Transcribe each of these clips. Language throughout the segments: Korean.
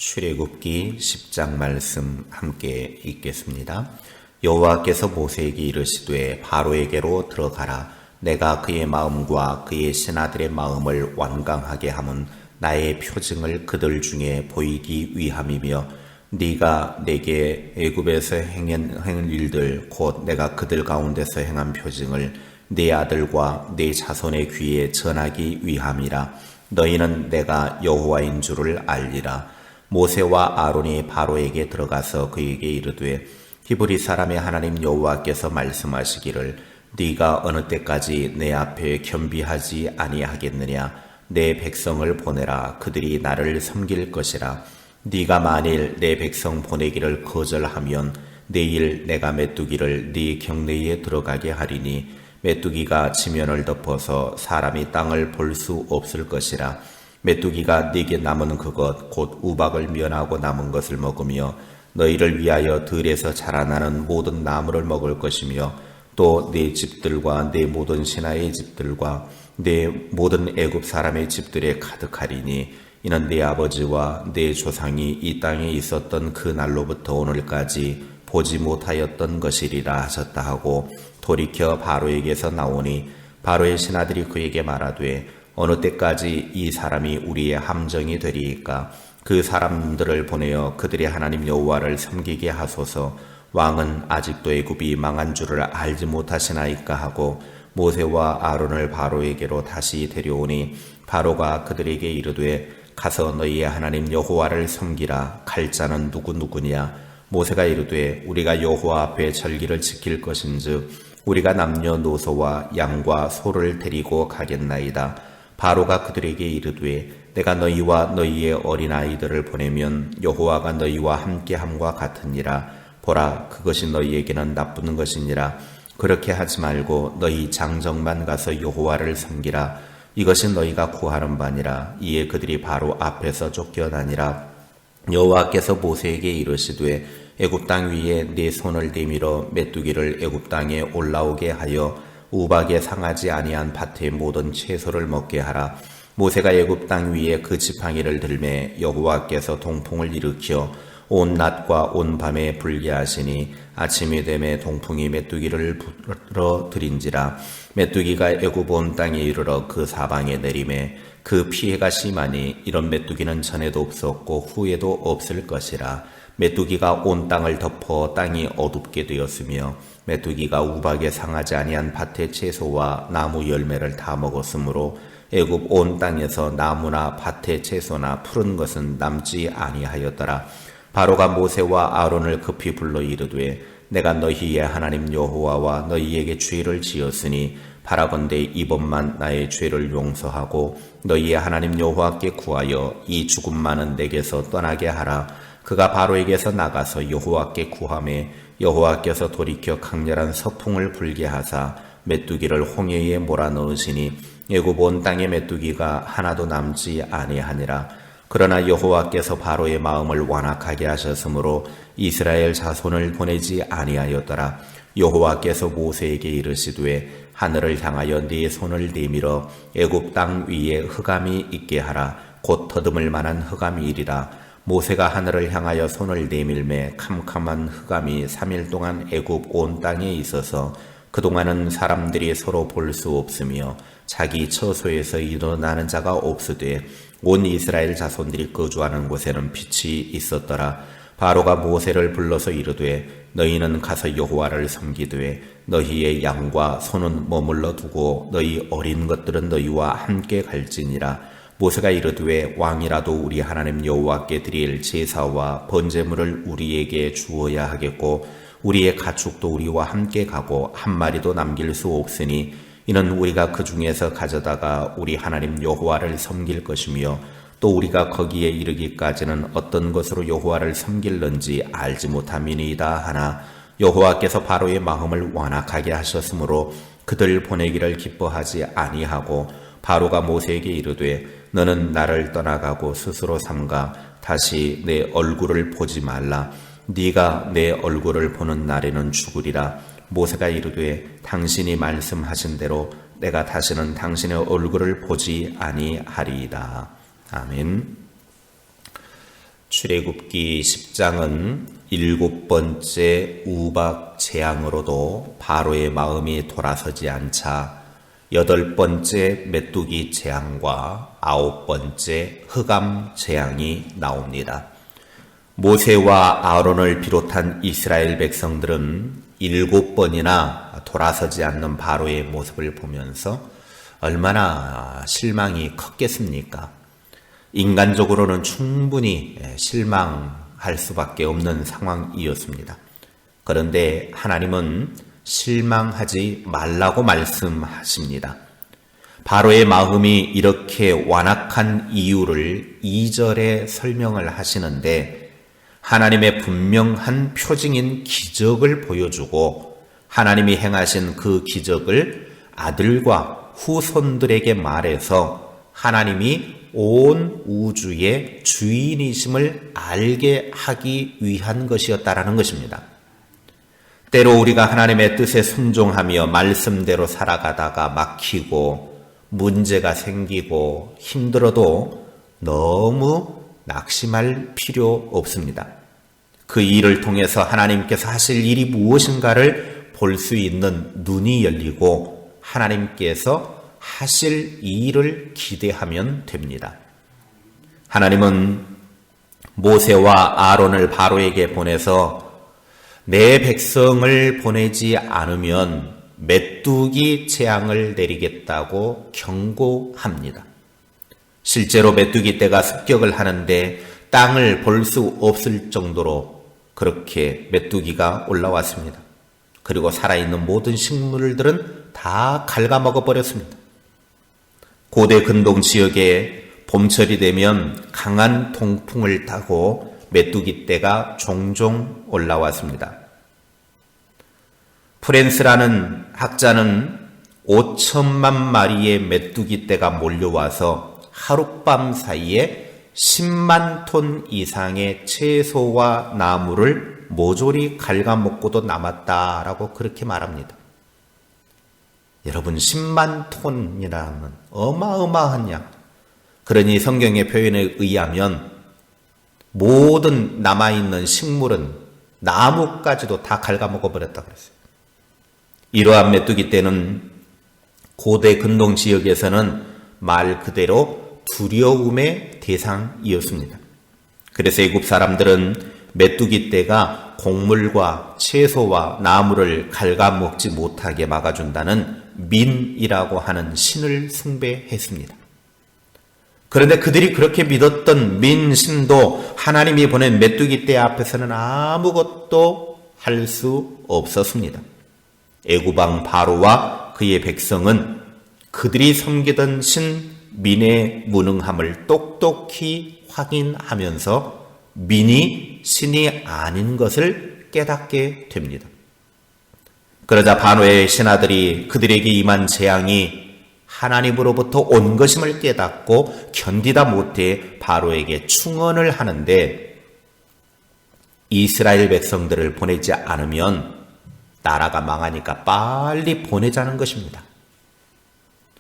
출애굽기 10장 말씀 함께 읽겠습니다. 여호와께서 모세에게 이르시되 바로에게로 들어가라. 내가 그의 마음과 그의 신하들의 마음을 완강하게 함은 나의 표징을 그들 중에 보이기 위함이며 네가 내게 애굽에서 행한 일들 곧 내가 그들 가운데서 행한 표징을 네 아들과 네 자손의 귀에 전하기 위함이라. 너희는 내가 여호와인 줄을 알리라. 모세와 아론이 바로에게 들어가서 그에게 이르되 히브리 사람의 하나님 여호와께서 말씀하시기를 네가 어느 때까지 내 앞에 겸비하지 아니하겠느냐. 내 백성을 보내라. 그들이 나를 섬길 것이라. 네가 만일 내 백성 보내기를 거절하면 내일 내가 메뚜기를 네 경내에 들어가게 하리니 메뚜기가 지면을 덮어서 사람이 땅을 볼 수 없을 것이라. 메뚜기가 네게 남은 그것 곧 우박을 면하고 남은 것을 먹으며 너희를 위하여 들에서 자라나는 모든 나무를 먹을 것이며 또 네 집들과 네 모든 신하의 집들과 네 모든 애굽 사람의 집들에 가득하리니 이는 네 아버지와 네 조상이 이 땅에 있었던 그 날로부터 오늘까지 보지 못하였던 것이리라 하셨다 하고 돌이켜 바로에게서 나오니 바로의 신하들이 그에게 말하되 어느 때까지 이 사람이 우리의 함정이 되리이까. 그 사람들을 보내어 그들의 하나님 여호와를 섬기게 하소서. 왕은 아직도 애굽이 망한 줄을 알지 못하시나이까 하고 모세와 아론을 바로에게로 다시 데려오니 바로가 그들에게 이르되 가서 너희의 하나님 여호와를 섬기라. 갈 자는 누구냐. 모세가 이르되 우리가 여호와 앞에 절기를 지킬 것인즉 우리가 남녀노소와 양과 소를 데리고 가겠나이다. 바로가 그들에게 이르되 내가 너희와 너희의 어린아이들을 보내면 여호와가 너희와 함께함과 같으니라. 보라, 그것이 너희에게는 나쁜 것이니라. 그렇게 하지 말고 너희 장정만 가서 여호와를 섬기라. 이것이 너희가 구하는 바니라. 이에 그들이 바로 앞에서 쫓겨나니라. 여호와께서 모세에게 이르시되 애굽 땅 위에 네 손을 내밀어 메뚜기를 애굽 땅에 올라오게 하여 우박에 상하지 아니한 밭의 모든 채소를 먹게 하라. 모세가 애굽 땅 위에 그 지팡이를 들매 여호와께서 동풍을 일으켜 온 낮과 온 밤에 불게 하시니 아침이 되매 동풍이 메뚜기를 불어들인지라. 메뚜기가 애굽 온 땅에 이르러 그 사방에 내림에 그 피해가 심하니 이런 메뚜기는 전에도 없었고 후에도 없을 것이라. 메뚜기가 온 땅을 덮어 땅이 어둡게 되었으며 메뚜기가 우박에 상하지 아니한 밭의 채소와 나무 열매를 다 먹었으므로 애굽 온 땅에서 나무나 밭의 채소나 푸른 것은 남지 아니하였더라. 바로가 모세와 아론을 급히 불러 이르되 내가 너희의 하나님 여호와와 너희에게 죄를 지었으니 바라건대 이번만 나의 죄를 용서하고 너희의 하나님 여호와께 구하여 이 죽음만은 내게서 떠나게 하라. 그가 바로에게서 나가서 여호와께 구하매 여호와께서 돌이켜 강렬한 서풍을 불게 하사 메뚜기를 홍해에 몰아넣으시니 애굽 온 땅의 메뚜기가 하나도 남지 아니하니라. 그러나 여호와께서 바로의 마음을 완악하게 하셨으므로 이스라엘 자손을 보내지 아니하였더라. 여호와께서 모세에게 이르시되 하늘을 향하여 네 손을 내밀어 애굽 땅 위에 흑암이 있게 하라. 곧 더듬을 만한 흑암이 이리라. 모세가 하늘을 향하여 손을 내밀매 캄캄한 흑암이 3일 동안 애굽 온 땅에 있어서 그동안은 사람들이 서로 볼 수 없으며 자기 처소에서 일어나는 자가 없으되 온 이스라엘 자손들이 거주하는 곳에는 빛이 있었더라. 바로가 모세를 불러서 이르되 너희는 가서 여호와를 섬기되 너희의 양과 소는 머물러 두고 너희 어린 것들은 너희와 함께 갈지니라. 모세가 이르되 왕이라도 우리 하나님 여호와께 드릴 제사와 번제물을 우리에게 주어야 하겠고 우리의 가축도 우리와 함께 가고 한 마리도 남길 수 없으니 이는 우리가 그 중에서 가져다가 우리 하나님 여호와를 섬길 것이며 또 우리가 거기에 이르기까지는 어떤 것으로 여호와를 섬길는지 알지 못함이니이다 하나 여호와께서 바로의 마음을 완악하게 하셨으므로 그들 보내기를 기뻐하지 아니하고 바로가 모세에게 이르되 너는 나를 떠나가고 스스로 삼가 다시 내 얼굴을 보지 말라. 네가 내 얼굴을 보는 날에는 죽으리라. 모세가 이르되 당신이 말씀하신 대로 내가 다시는 당신의 얼굴을 보지 아니하리이다. 아멘. 출애굽기 10장은 7번째 우박 재앙으로도 바로의 마음이 돌아서지 않자 8번째 메뚜기 재앙과 9번째 흑암 재앙이 나옵니다. 모세와 아론을 비롯한 이스라엘 백성들은 7번이나 돌아서지 않는 바로의 모습을 보면서 얼마나 실망이 컸겠습니까? 인간적으로는 충분히 실망할 수밖에 없는 상황이었습니다. 그런데 하나님은 실망하지 말라고 말씀하십니다. 바로의 마음이 이렇게 완악한 이유를 2절에 설명을 하시는데 하나님의 분명한 표징인 기적을 보여주고 하나님이 행하신 그 기적을 아들과 후손들에게 말해서 하나님이 온 우주의 주인이심을 알게 하기 위한 것이었다라는 것입니다. 때로 우리가 하나님의 뜻에 순종하며 말씀대로 살아가다가 막히고 문제가 생기고 힘들어도 너무 낙심할 필요 없습니다. 그 일을 통해서 하나님께서 하실 일이 무엇인가를 볼 수 있는 눈이 열리고 하나님께서 하실 일을 기대하면 됩니다. 하나님은 모세와 아론을 바로에게 보내서 내 백성을 보내지 않으면 메뚜기 재앙을 내리겠다고 경고합니다. 실제로 메뚜기 떼가 습격을 하는데 땅을 볼 수 없을 정도로 그렇게 메뚜기가 올라왔습니다. 그리고 살아있는 모든 식물들은 다 갉아먹어 버렸습니다. 고대 근동 지역에 봄철이 되면 강한 동풍을 타고 메뚜기 떼가 종종 올라왔습니다. 프랜스라는 학자는 5천만 마리의 메뚜기 떼가 몰려와서 하룻밤 사이에 10만 톤 이상의 채소와 나무를 모조리 갉아먹고도 남았다라고 그렇게 말합니다. 여러분 10만 톤이라는 어마어마한 양. 그러니 성경의 표현에 의하면 모든 남아있는 식물은 나무까지도 다 갉아먹어 버렸다고 그랬어요. 이러한 메뚜기 떼는 고대 근동 지역에서는 말 그대로 두려움의 대상이었습니다. 그래서 애굽 사람들은 메뚜기 떼가 곡물과 채소와 나무를 갉아먹지 못하게 막아준다는 민이라고 하는 신을 숭배했습니다. 그런데 그들이 그렇게 믿었던 민신도 하나님이 보낸 메뚜기 떼 앞에서는 아무것도 할 수 없었습니다. 애굽 왕 바로와 그의 백성은 그들이 섬기던 신 민의 무능함을 똑똑히 확인하면서 민이 신이 아닌 것을 깨닫게 됩니다. 그러자 바로의 신하들이 그들에게 임한 재앙이 하나님으로부터 온 것임을 깨닫고 견디다 못해 바로에게 충언을 하는데 이스라엘 백성들을 보내지 않으면 나라가 망하니까 빨리 보내자는 것입니다.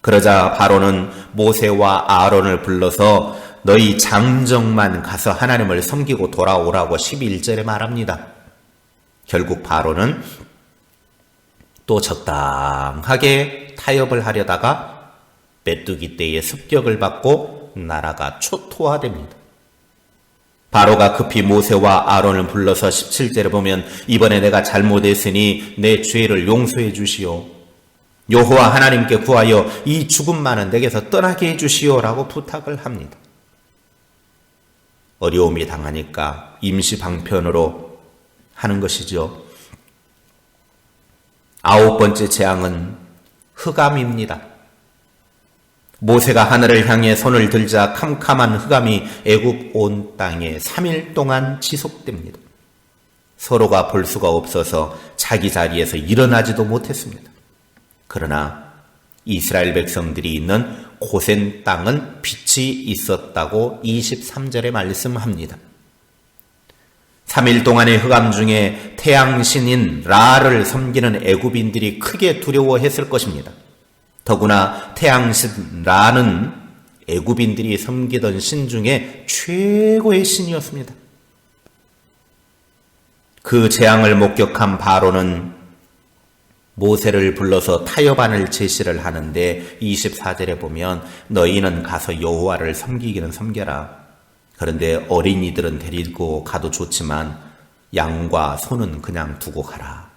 그러자 바로는 모세와 아론을 불러서 너희 장정만 가서 하나님을 섬기고 돌아오라고 11절에 말합니다. 결국 바로는 또 적당하게 타협을 하려다가 메뚜기 떼의 습격을 받고 나라가 초토화됩니다. 바로가 급히 모세와 아론을 불러서 17절에 보면 이번에 내가 잘못했으니 내 죄를 용서해 주시오. 여호와 하나님께 구하여 이 죽음만은 내게서 떠나게 해 주시오라고 부탁을 합니다. 어려움이 당하니까 임시 방편으로 하는 것이죠. 9번째 재앙은 흑암입니다. 모세가 하늘을 향해 손을 들자 캄캄한 흑암이 애굽 온 땅에 3일 동안 지속됩니다. 서로가 볼 수가 없어서 자기 자리에서 일어나지도 못했습니다. 그러나 이스라엘 백성들이 있는 고센 땅은 빛이 있었다고 23절에 말씀합니다. 3일 동안의 흑암 중에 태양신인 라를 섬기는 애굽인들이 크게 두려워했을 것입니다. 더구나 태양신 라는 애굽인들이 섬기던 신 중에 최고의 신이었습니다. 그 재앙을 목격한 바로는 모세를 불러서 타협안을 제시를 하는데 24절에 보면 너희는 가서 여호와를 섬기기는 섬겨라. 그런데 어린이들은 데리고 가도 좋지만 양과 소는 그냥 두고 가라.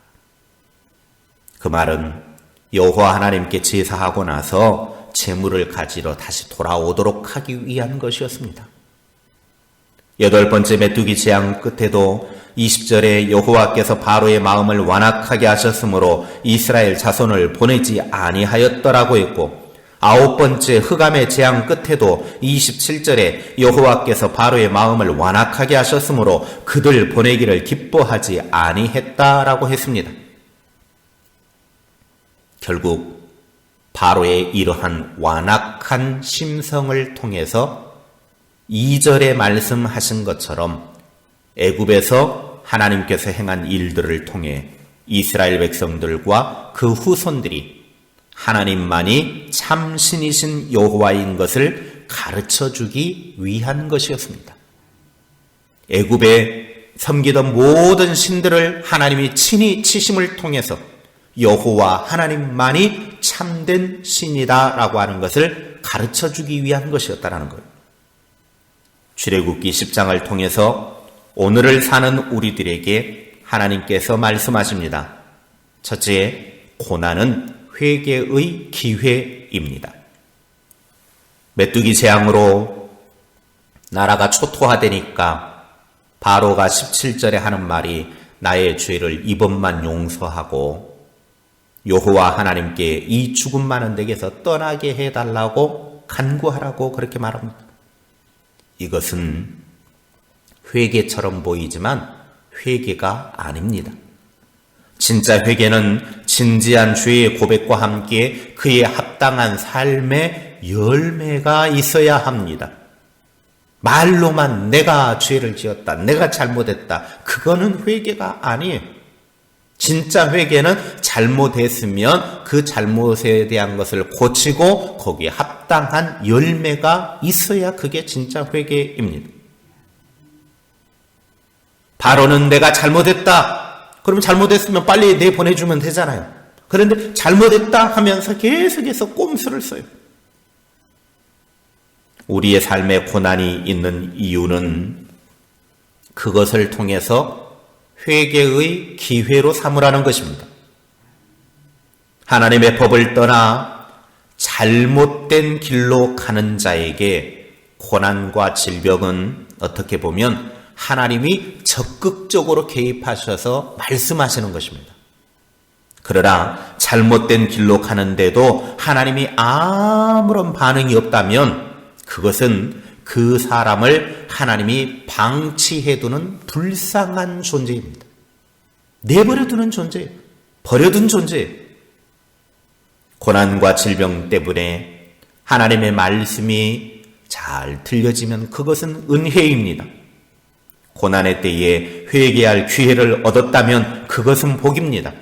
그 말은 여호와 하나님께 제사하고 나서 제물을 가지러 다시 돌아오도록 하기 위한 것이었습니다. 8번째 메뚜기 재앙 끝에도 20절에 여호와께서 바로의 마음을 완악하게 하셨으므로 이스라엘 자손을 보내지 아니하였더라고 했고 9번째 흑암의 재앙 끝에도 27절에 여호와께서 바로의 마음을 완악하게 하셨으므로 그들 보내기를 기뻐하지 아니했다라고 했습니다. 결국 바로의 이러한 완악한 심성을 통해서 2절에 말씀하신 것처럼 애굽에서 하나님께서 행한 일들을 통해 이스라엘 백성들과 그 후손들이 하나님만이 참신이신 여호와인 것을 가르쳐주기 위한 것이었습니다. 애굽에 섬기던 모든 신들을 하나님이 친히 치심을 통해서 여호와 하나님만이 참된 신이다라고 하는 것을 가르쳐주기 위한 것이었다라는 거예요. 출애굽기 10장을 통해서 오늘을 사는 우리들에게 하나님께서 말씀하십니다. 첫째, 고난은 회개의 기회입니다. 메뚜기 재앙으로 나라가 초토화되니까 바로가 17절에 하는 말이 나의 죄를 이번만 용서하고 여호와 하나님께 이 죽음 많은 덱에서 떠나게 해달라고 간구하라고 그렇게 말합니다. 이것은 회개처럼 보이지만 회개가 아닙니다. 진짜 회개는 진지한 죄의 고백과 함께 그에 합당한 삶의 열매가 있어야 합니다. 말로만 내가 죄를 지었다, 내가 잘못했다, 그거는 회개가 아니에요. 진짜 회개는 잘못했으면 그 잘못에 대한 것을 고치고 거기에 합당한 열매가 있어야 그게 진짜 회개입니다. 바로는 내가 잘못했다. 그럼 잘못했으면 빨리 내보내주면 되잖아요. 그런데 잘못했다 하면서 계속해서 꼼수를 써요. 우리의 삶에 고난이 있는 이유는 그것을 통해서 회개의 기회로 삼으라는 것입니다. 하나님의 법을 떠나 잘못된 길로 가는 자에게 고난과 질병은 어떻게 보면 하나님이 적극적으로 개입하셔서 말씀하시는 것입니다. 그러나 잘못된 길로 가는데도 하나님이 아무런 반응이 없다면 그것은 그 사람을 하나님이 방치해두는 불쌍한 존재입니다. 내버려두는 존재예요. 버려둔 존재예요. 고난과 질병 때문에 하나님의 말씀이 잘 들려지면 그것은 은혜입니다. 고난의 때에 회개할 기회를 얻었다면 그것은 복입니다.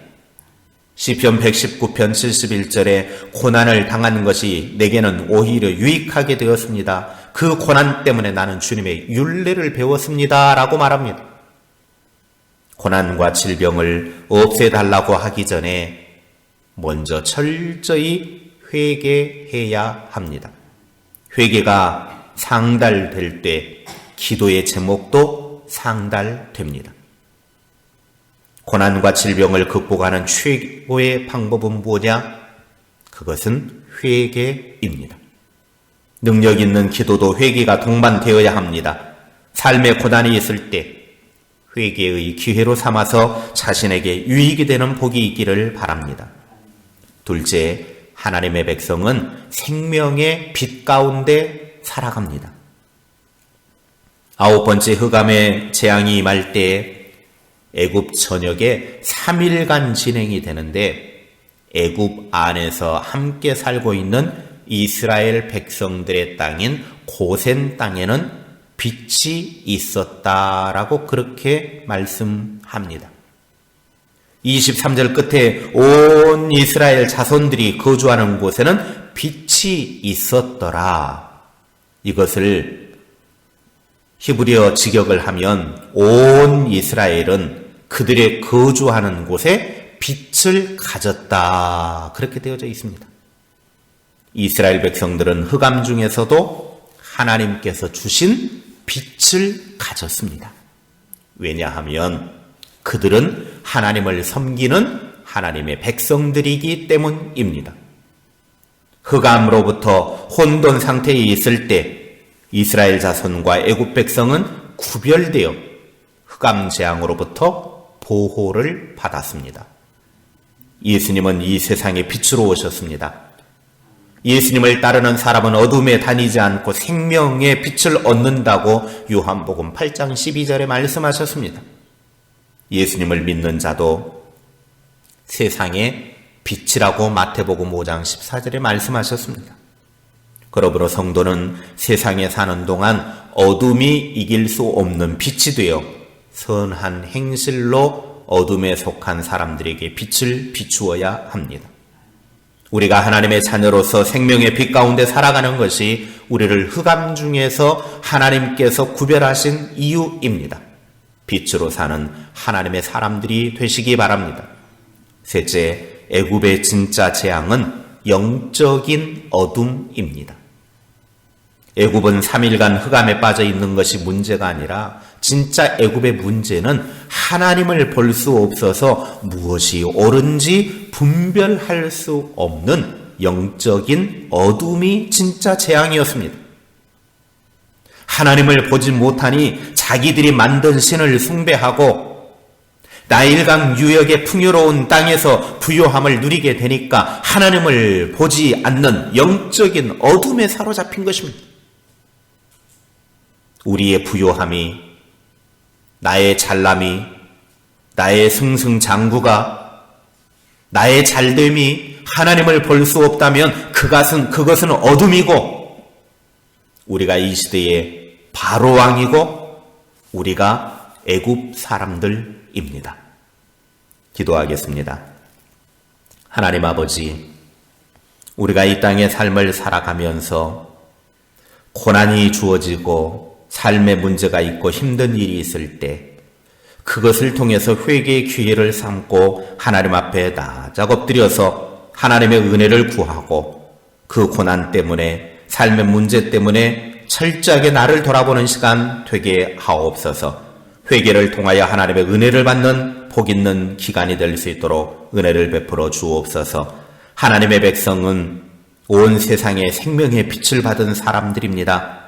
시편 119편 71절에 고난을 당하는 것이 내게는 오히려 유익하게 되었습니다. 그 고난 때문에 나는 주님의 율례를 배웠습니다. 라고 말합니다. 고난과 질병을 없애달라고 하기 전에 먼저 철저히 회개해야 합니다. 회개가 상달될 때 기도의 제목도 상달됩니다. 고난과 질병을 극복하는 최고의 방법은 뭐냐? 그것은 회개입니다. 능력 있는 기도도 회개가 동반되어야 합니다. 삶의 고난이 있을 때 회개의 기회로 삼아서 자신에게 유익이 되는 복이 있기를 바랍니다. 둘째, 하나님의 백성은 생명의 빛 가운데 살아갑니다. 9번째 흑암의 재앙이 임할 때 애굽 전역에 3일간 진행이 되는데 애굽 안에서 함께 살고 있는 이스라엘 백성들의 땅인 고센 땅에는 빛이 있었다라고 그렇게 말씀합니다. 23절 끝에 온 이스라엘 자손들이 거주하는 곳에는 빛이 있었더라. 이것을 히브리어 직역을 하면 온 이스라엘은 그들의 거주하는 곳에 빛을 가졌다. 그렇게 되어져 있습니다. 이스라엘 백성들은 흑암 중에서도 하나님께서 주신 빛을 가졌습니다. 왜냐하면 그들은 하나님을 섬기는 하나님의 백성들이기 때문입니다. 흑암으로부터 혼돈 상태에 있을 때 이스라엘 자손과 애굽 백성은 구별되어 흑암 재앙으로부터 보호를 받았습니다. 예수님은 이 세상에 빛으로 오셨습니다. 예수님을 따르는 사람은 어둠에 다니지 않고 생명의 빛을 얻는다고 요한복음 8장 12절에 말씀하셨습니다. 예수님을 믿는 자도 세상의 빛이라고 마태복음 5장 14절에 말씀하셨습니다. 그러므로 성도는 세상에 사는 동안 어둠이 이길 수 없는 빛이 되어 선한 행실로 어둠에 속한 사람들에게 빛을 비추어야 합니다. 우리가 하나님의 자녀로서 생명의 빛 가운데 살아가는 것이 우리를 흑암 중에서 하나님께서 구별하신 이유입니다. 빛으로 사는 하나님의 사람들이 되시기 바랍니다. 셋째, 애굽의 진짜 재앙은 영적인 어둠입니다. 애굽은 3일간 흑암에 빠져 있는 것이 문제가 아니라 진짜 애굽의 문제는 하나님을 볼 수 없어서 무엇이 옳은지 분별할 수 없는 영적인 어둠이 진짜 재앙이었습니다. 하나님을 보지 못하니 자기들이 만든 신을 숭배하고 나일강 유역의 풍요로운 땅에서 부요함을 누리게 되니까 하나님을 보지 않는 영적인 어둠에 사로잡힌 것입니다. 우리의 부요함이, 나의 잘남이, 나의 승승장구가, 나의 잘됨이 하나님을 볼 수 없다면 그것은 어둠이고, 우리가 이 시대의 바로왕이고 우리가 애굽 사람들입니다. 기도하겠습니다. 하나님 아버지, 우리가 이 땅의 삶을 살아가면서 고난이 주어지고 삶의 문제가 있고 힘든 일이 있을 때 그것을 통해서 회개의 기회를 삼고 하나님 앞에 나아가 엎드려서 하나님의 은혜를 구하고 그 고난 때문에 삶의 문제 때문에 철저하게 나를 돌아보는 시간 되게 하옵소서. 회개를 통하여 하나님의 은혜를 받는 복 있는 기간이 될 수 있도록 은혜를 베풀어 주옵소서. 하나님의 백성은 온 세상에 생명의 빛을 받은 사람들입니다.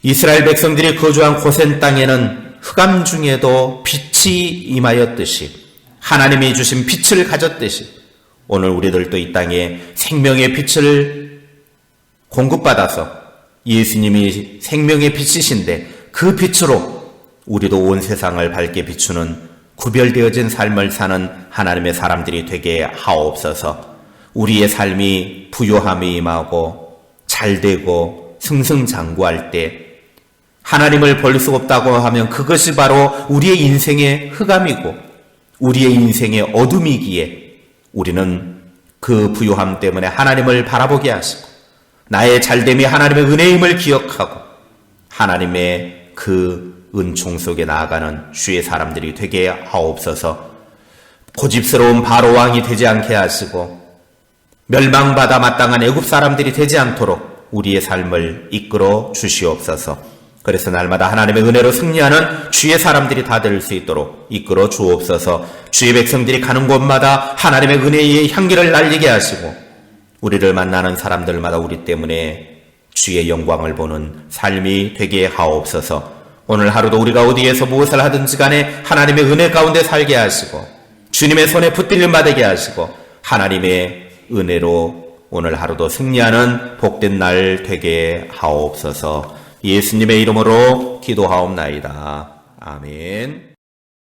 이스라엘 백성들이 거주한 고센 땅에는 흑암 중에도 빛이 임하였듯이 하나님이 주신 빛을 가졌듯이 오늘 우리들도 이 땅에 생명의 빛을 공급받아서 예수님이 생명의 빛이신데 그 빛으로 우리도 온 세상을 밝게 비추는 구별되어진 삶을 사는 하나님의 사람들이 되게 하옵소서. 우리의 삶이 부요함이 임하고 잘되고 승승장구할 때 하나님을 볼 수 없다고 하면 그것이 바로 우리의 인생의 흑암이고 우리의 인생의 어둠이기에 우리는 그 부요함 때문에 하나님을 바라보게 하시고 나의 잘됨이 하나님의 은혜임을 기억하고 하나님의 그 은총 속에 나아가는 주의 사람들이 되게 하옵소서. 고집스러운 바로왕이 되지 않게 하시고 멸망받아 마땅한 애굽 사람들이 되지 않도록 우리의 삶을 이끌어 주시옵소서. 그래서 날마다 하나님의 은혜로 승리하는 주의 사람들이 다 될 수 있도록 이끌어 주옵소서. 주의 백성들이 가는 곳마다 하나님의 은혜의 향기를 날리게 하시고 우리를 만나는 사람들마다 우리 때문에 주의 영광을 보는 삶이 되게 하옵소서. 오늘 하루도 우리가 어디에서 무엇을 하든지 간에 하나님의 은혜 가운데 살게 하시고 주님의 손에 붙들림 받게 하시고 하나님의 은혜로 오늘 하루도 승리하는 복된 날 되게 하옵소서. 예수님의 이름으로 기도하옵나이다. 아멘.